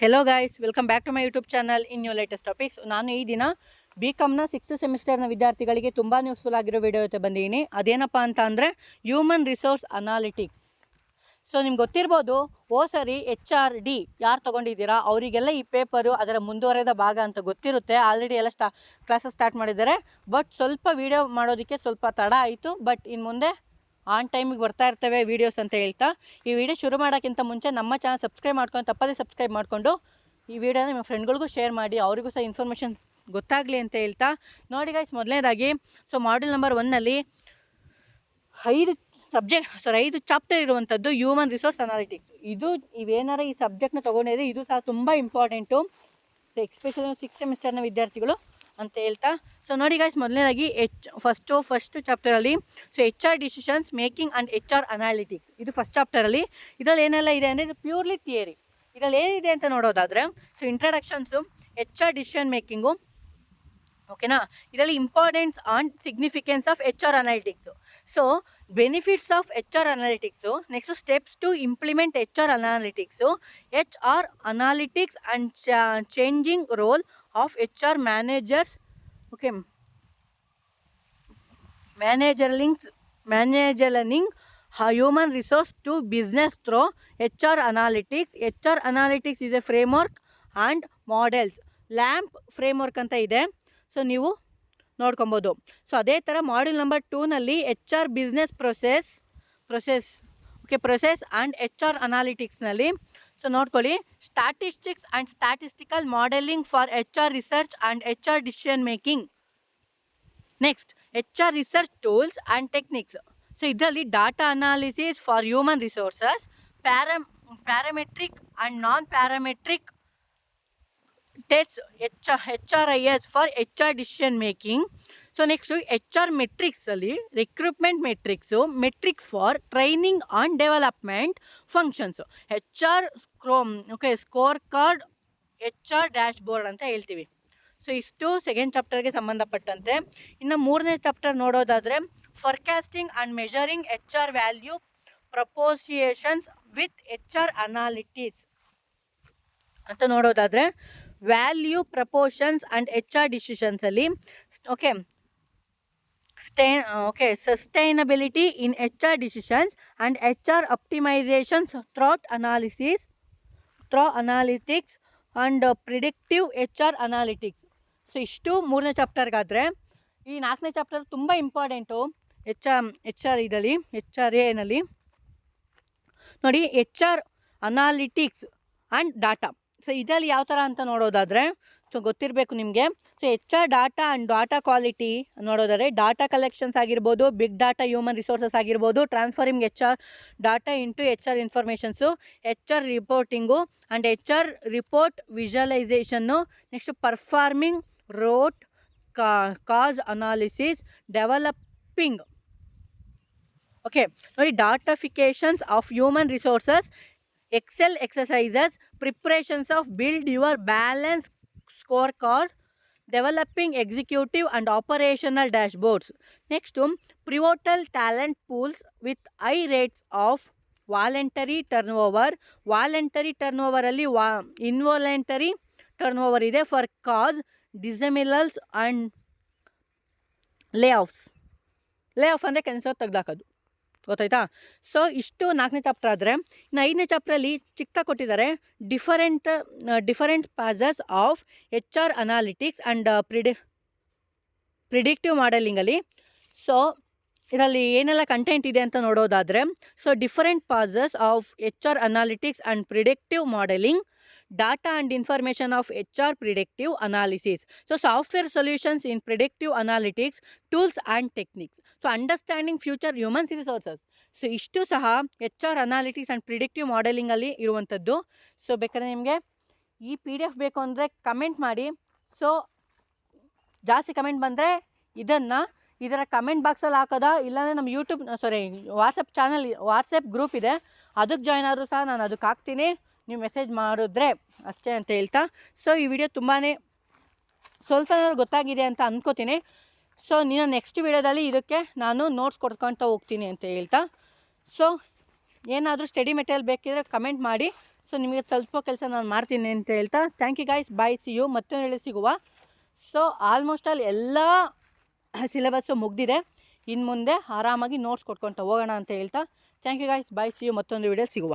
Hello guys, welcome back to my YouTube channel in new latest topics. ನಾನು ಈ ದಿನ BComನ 6th ಸೆಮಿಸ್ಟರ್ನ ವಿದ್ಯಾರ್ಥಿಗಳಿಗೆ ತುಂಬ ಯೂಸ್ಫುಲ್ ಆಗಿರೋ ವಿಡಿಯೋ ಜೊತೆ ಬಂದಿದ್ದೀನಿ. ಅದೇನಪ್ಪ ಅಂತ ಅಂದರೆ ಹ್ಯೂಮನ್ ರಿಸೋರ್ಸ್ ಅನಾಲಿಟಿಕ್ಸ್. ಸೊ ನಿಮ್ಗೆ ಗೊತ್ತಿರ್ಬೋದು, ಸರಿ HRD ಯಾರು ತೊಗೊಂಡಿದ್ದೀರಾ ಅವರಿಗೆಲ್ಲ ಈ ಪೇಪರು ಅದರ ಮುಂದುವರೆದ ಭಾಗ ಅಂತ ಗೊತ್ತಿರುತ್ತೆ. ಆಲ್ರೆಡಿ ಎಲ್ಲ ಕ್ಲಾಸಸ್ ಸ್ಟಾರ್ಟ್ ಮಾಡಿದ್ದಾರೆ. ಬಟ್ ಸ್ವಲ್ಪ ವೀಡಿಯೋ ಮಾಡೋದಕ್ಕೆ ಸ್ವಲ್ಪ ತಡ ಆಯಿತು. ಬಟ್ ಇನ್ನು ಮುಂದೆ ಆನ್ ಟೈಮಿಗೆ ಬರ್ತಾ ಇರ್ತವೆ ವೀಡಿಯೋಸ್ ಅಂತ ಹೇಳ್ತಾ, ಈ ವಿಡಿಯೋ ಶುರು ಮಾಡೋಕ್ಕಿಂತ ಮುಂಚೆ ನಮ್ಮ ಚಾನಲ್ ಸಬ್ಸ್ಕ್ರೈಬ್ ಮಾಡ್ಕೊಂಡು ತಪ್ಪದೇ ಸಬ್ಸ್ಕ್ರೈಬ್ ಮಾಡಿಕೊಂಡು ಈ ವಿಡಿಯೋನ ನಿಮ್ಮ ಫ್ರೆಂಡ್ಗಳಿಗೂ ಶೇರ್ ಮಾಡಿ, ಅವರಿಗೂ ಸಹ ಇನ್ಫಾರ್ಮೇಷನ್ ಗೊತ್ತಾಗಲಿ ಅಂತ ಹೇಳ್ತಾ. ನೋಡಿ ಗೈಸ್, ಮೊದಲನೇದಾಗಿ ಮಾಡ್ಯೂಲ್ ನಂಬರ್ 1ನಲ್ಲಿ 5 ಚಾಪ್ಟರ್ ಇರುವಂಥದ್ದು ಹ್ಯೂಮನ್ ರಿಸೋರ್ಸ್ ಅನಾಲಿಟಿಕ್ಸ್. ಇವೇನಾರ ಈ ಸಬ್ಜೆಕ್ಟ್ನ ತೊಗೊಂಡಿದ್ರೆ ಇದು ಸಹ ತುಂಬ ಇಂಪಾರ್ಟೆಂಟು, ಎಸ್ಪೆಷಲಿ 6th ಸೆಮಿಸ್ಟರ್ನ ವಿದ್ಯಾರ್ಥಿಗಳು ಅಂತ ಹೇಳ್ತಾ. ಸೊ ನೋಡಿ ಗೈಸ್, ಮೊದಲನೇದಾಗಿ ಫಸ್ಟ್ ಚಾಪ್ಟರಲ್ಲಿ HR decisions making and HR analytics, ಇದು ಫಸ್ಟ್ ಚಾಪ್ಟರಲ್ಲಿ. ಇದರಲ್ಲಿ ಏನೆಲ್ಲ ಇದೆ ಅಂದರೆ ಇದು ಪ್ಯೂರ್ಲಿ ಥಿಯರಿ. ಇದರಲ್ಲಿ ಏನಿದೆ ಅಂತ ನೋಡೋದಾದರೆ, ಇಂಟ್ರಡಕ್ಷನ್ಸು, HR ಡಿಸಿಷನ್ ಮೇಕಿಂಗು, ಓಕೆನಾ. ಇದರಲ್ಲಿ importance and significance of HR analytics. So benefits of HR analytics, next steps to implement HR analytics, HR analytics and changing role of HR managers, okay, managing human resource to business through HR analytics. HR analytics is a framework and models, LAMP framework ಅಂತ ಇದೆ. So ನೀವು ನೋಡ್ಕೊಬೋದು. So ಅದೇ ಥರ module number 2ನಲ್ಲಿ HR business process and HR ಅನಾಲಿಟಿಕ್ಸ್ನಲ್ಲಿ so ನೋಡ್ಕೊಳ್ಳಿ, statistics and statistical modelling for HR research and HR decision making. Next HR research tools and techniques. So ಇದರಲ್ಲಿ data analysis for human resources, parametric and non parametric test, HRIS for HR decision making. So next HR ಮೆಟ್ರಿಕ್ಸಲ್ಲಿ recruitment metrics, metric for training and development functions, HR scorecard, HR dashboard ಅಂತ ಹೇಳ್ತೀವಿ. So ಇಷ್ಟು second ಚಾಪ್ಟರ್ಗೆ ಸಂಬಂಧಪಟ್ಟಂತೆ. ಇನ್ನು ಮೂರನೇ chapter ನೋಡೋದಾದರೆ forecasting and measuring HR value propositions with HR analytics ಅಂತ ನೋಡೋದಾದರೆ, ವ್ಯಾಲ್ಯೂ ಪ್ರಪೋರ್ಷನ್ಸ್ ಆ್ಯಂಡ್ HR ಡಿಸಿಷನ್ಸಲ್ಲಿ sustainability in HR decisions and HR optimisations through analytics and predictive HR analytics. So ಇಷ್ಟು ಮೂರನೇ ಚಾಪ್ಟರ್ಗಾದರೆ. ಈ 4ನೇ ಚಾಪ್ಟರ್ ತುಂಬ ಇಂಪಾರ್ಟೆಂಟು HRAನಲ್ಲಿ ನೋಡಿ, HR analytics and data. So ಇದರಲ್ಲಿ ಯಾವ ಥರ ಅಂತ ನೋಡೋದಾದರೆ, ಸೊ ಗೊತ್ತಿರಬೇಕು ನಿಮಗೆ. So HR data and data quality ನೋಡೋದಾದರೆ, ಡಾಟಾ ಕಲೆಕ್ಷನ್ಸ್ ಆಗಿರ್ಬೋದು, ಬಿಗ್ ಡಾಟಾ ಹ್ಯೂಮನ್ ರಿಸೋರ್ಸಸ್ ಆಗಿರ್ಬೋದು, transferring HR data into HR informations, HR reporting and HR report visualisation, next performing root cause analysis, developing ನೋಡಿ datafications of human resources, Excel exercises, preparations of build your balance scorecard, developing executive and operational dashboards. Next, pivotal talent pools with high rates of voluntary turnover. Voluntary turnover ಅಲ್ಲಿ involuntary turnover ಇದೆ for cause dismissals and layoffs. layoff ಅಂದರೆ ಕೆಲಸ ತೆಗೆದಾಕೋದು, ಗೊತ್ತಾಯ್ತಾ. So ಇಷ್ಟು 4ನೇ chapter ಆದರೆ. ಇನ್ನು 5ನೇ ಚಾಪ್ಟ್ರಲ್ಲಿ ಚಿಕ್ಕ ಕೊಟ್ಟಿದ್ದಾರೆ, different phases of HR analytics and predictive ಮಾಡೆಲಿಂಗಲ್ಲಿ. ಸೊ ಇದರಲ್ಲಿ ಏನೆಲ್ಲ ಕಂಟೆಂಟ್ ಇದೆ ಅಂತ ನೋಡೋದಾದರೆ, so different phases of HR analytics and predictive modelling, data and information of HR predictive analysis, so software solutions in predictive analytics, tools and techniques, so understanding future humans resources. So ಇಷ್ಟು ಸಹ HR analytics and predictive ಮಾಡೆಲಿಂಗಲ್ಲಿ ಇರುವಂಥದ್ದು. So ಬೇಕಾದ್ರೆ ನಿಮಗೆ ಈ PDF ಬೇಕು ಅಂದರೆ comment ಮಾಡಿ. ಸೊ ಜಾಸ್ತಿ ಕಮೆಂಟ್ ಬಂದರೆ ಇದರ ಕಮೆಂಟ್ ಬಾಕ್ಸಲ್ಲಿ ಹಾಕೋದಾ, ಇಲ್ಲಾಂದರೆ ನಮ್ಮ ವಾಟ್ಸಪ್ ಗ್ರೂಪ್ ಇದೆ, ಅದಕ್ಕೆ ಜಾಯ್ನ್ ಆದರೂ ಸಹ ನಾನು ಅದಕ್ಕೆ ಹಾಕ್ತೀನಿ, ನೀವು ಮೆಸೇಜ್ ಮಾಡಿದ್ರೆ ಅಷ್ಟೇ ಅಂತ ಹೇಳ್ತಾ. ಸೊ ಈ ವಿಡಿಯೋ ತುಂಬಾ ಸ್ವಲ್ಪ ಗೊತ್ತಾಗಿದೆ ಅಂತ ಅಂದ್ಕೋತೀನಿ. ಸೊ ನೆಕ್ಸ್ಟ್ ವಿಡಿಯೋದಲ್ಲಿ ಇದಕ್ಕೆ ನಾನು ನೋಟ್ಸ್ ಕೊಡ್ಕೊಳ್ತಾ ಹೋಗ್ತೀನಿ ಅಂತ ಹೇಳ್ತಾ. ಸೊ ಏನಾದರೂ ಸ್ಟಡಿ ಮೆಟೀರಿಯಲ್ ಬೇಕಿದ್ರೆ ಕಮೆಂಟ್ ಮಾಡಿ. ಸೊ ನಿಮಗೆ ತಲುಪೋ ಕೆಲಸ ನಾನು ಮಾಡ್ತೀನಿ ಅಂತ ಹೇಳ್ತಾ thank you guys, bye, see you, ಮತ್ತೊಂದು ಹೇಳಿ ಸಿಗುವ. ಸೊ ಆಲ್ಮೋಸ್ಟ್ ಆಲ್ ಎಲ್ಲ ಸಿಲೆಬಸ್ಸು ಮುಗ್ದಿದೆ. ಇನ್ನು ಮುಂದೆ ಆರಾಮಾಗಿ ನೋಟ್ಸ್ ಕೊಟ್ಕೊತ ಹೋಗೋಣ ಅಂತ ಹೇಳ್ತಾ thank you guys, bye, see you, ಮತ್ತೊಂದು ವಿಡಿಯೋ ಸಿಗುವ.